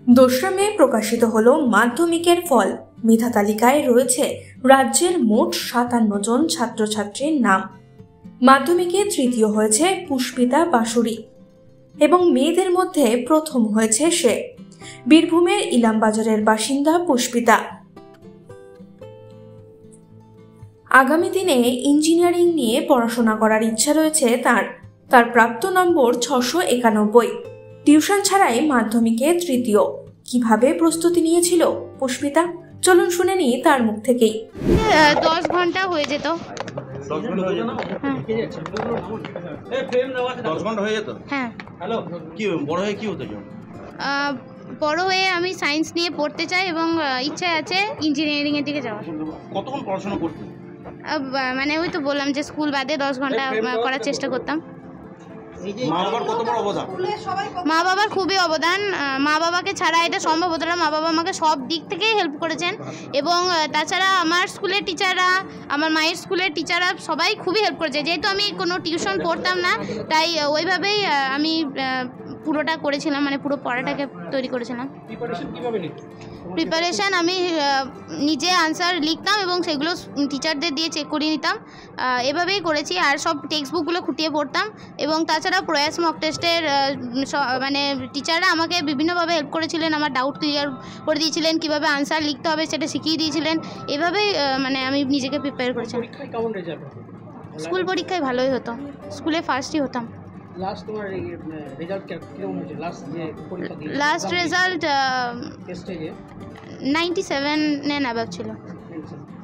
২রা মে প্রকাশিত হলো মাধ্যমিকের ফল। মেধা তালিকায় রয়েছে রাজ্যের মোট ৫৭ জন ছাত্রছাত্রীর নাম। মাধ্যমিকে তৃতীয় হয়েছে পুষ্পিতা বাসুরি এবং মেয়েদের মধ্যে প্রথম হয়েছে সে। বীরভূমের ইলামবাজারের বাসিন্দা পুষ্পিতা। আগামী দিনে ইঞ্জিনিয়ারিং নিয়ে পড়াশোনা করার ইচ্ছা রয়েছে তার প্রাপ্ত নম্বর ৬৯১। টিউশন ছাড়াই মাধ্যমিকে তৃতীয়। কিভাবে প্রস্তুতি নিয়েছিল পুষ্পিতা, চলুন শুনে নিই তার মুখ থেকেই। 10 ঘন্টা হয়ে যেত। 10 ঘন্টা হয়ে যেত? হ্যাঁ। কি বড় হয়ে কি হতে চাও? বড় হয়ে আমি সায়েন্স নিয়ে পড়তে চাই এবং ইচ্ছা আছে ইঞ্জিনিয়ারিং এর দিকে যাওয়ার। কতক্ষণ পড়াশোনা করতে? মানে ওই তো বললাম যে স্কুল বাদে 10 ঘন্টা করার চেষ্টা করতাম। মা বাবার কত বড় অবদান? মা বাবার খুবই অবদান। মা বাবাকে ছাড়া এটা সম্ভব হতো না। মা বাবা আমাকে সব দিক থেকেই হেল্প করেছেন এবং তাছাড়া আমার স্কুলের টিচাররা, আমার মায়ের স্কুলের টিচাররা সবাই খুবই হেল্প করেছে। যেহেতু আমি কোনো টিউশন পড়তাম না, তাই ওইভাবেই আমি পুরোটা করেছিলাম, মানে পুরো পড়াটাকে তৈরি করেছিলাম। প্রিপারেশান আমি নিজে আনসার লিখতাম এবং সেগুলো টিচারদের দিয়ে চেক করিয়ে নিতাম। এভাবেই করেছি। আর সব টেক্সট বুকগুলো খুঁটিয়ে পড়তাম এবং তাছাড়া প্রয়াস মক টেস্টের মানে টিচাররা আমাকে বিভিন্নভাবে হেল্প করেছিলেন। আমার ডাউট ক্লিয়ার করে দিয়েছিলেন, কীভাবে আনসার লিখতে হবে সেটা শিখিয়ে দিয়েছিলেন। এভাবেই মানে আমি নিজেকে প্রিপেয়ার করেছিলাম। স্কুল পরীক্ষায় ভালোই হতো, স্কুলে ফার্স্টই হতাম। লাস্ট রেজাল্ট 97 অ্যাবাভ ছিল।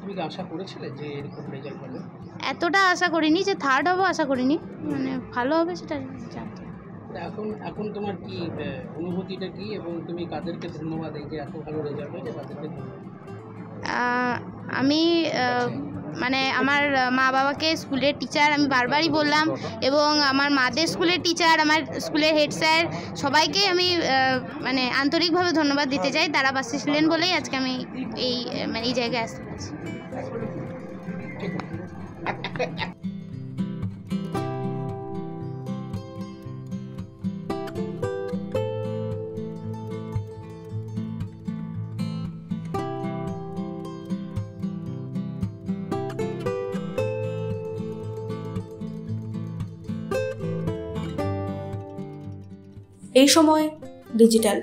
তুমি কি আশা করেছিলে যে এরকম রেজাল্ট হবে? এতটা আশা করিনি, যে থার্ড হবো আশা করিনি, মানে ভালো হবে সেটা জানতাম। এখন তোমার কি অনুভূতিটা কি এবং তুমি কাদেরকে ধন্যবাদ, এই যে এত ভালো রেজাল্ট হয়েছে তাদেরকে? আমি মানে আমার মা বাবাকে, স্কুলের টিচার, আমি বারবারই বললাম, এবং আমার মাদের স্কুলের টিচার, আমার স্কুলের হেড স্যার, সবাইকে আমি মানে আন্তরিকভাবে ধন্যবাদ দিতে চাই। তারা পাশে ছিলেন বলেই আজকে আমি এই জায়গায় আসতে পারছি। এই সময় ডিজিটাল।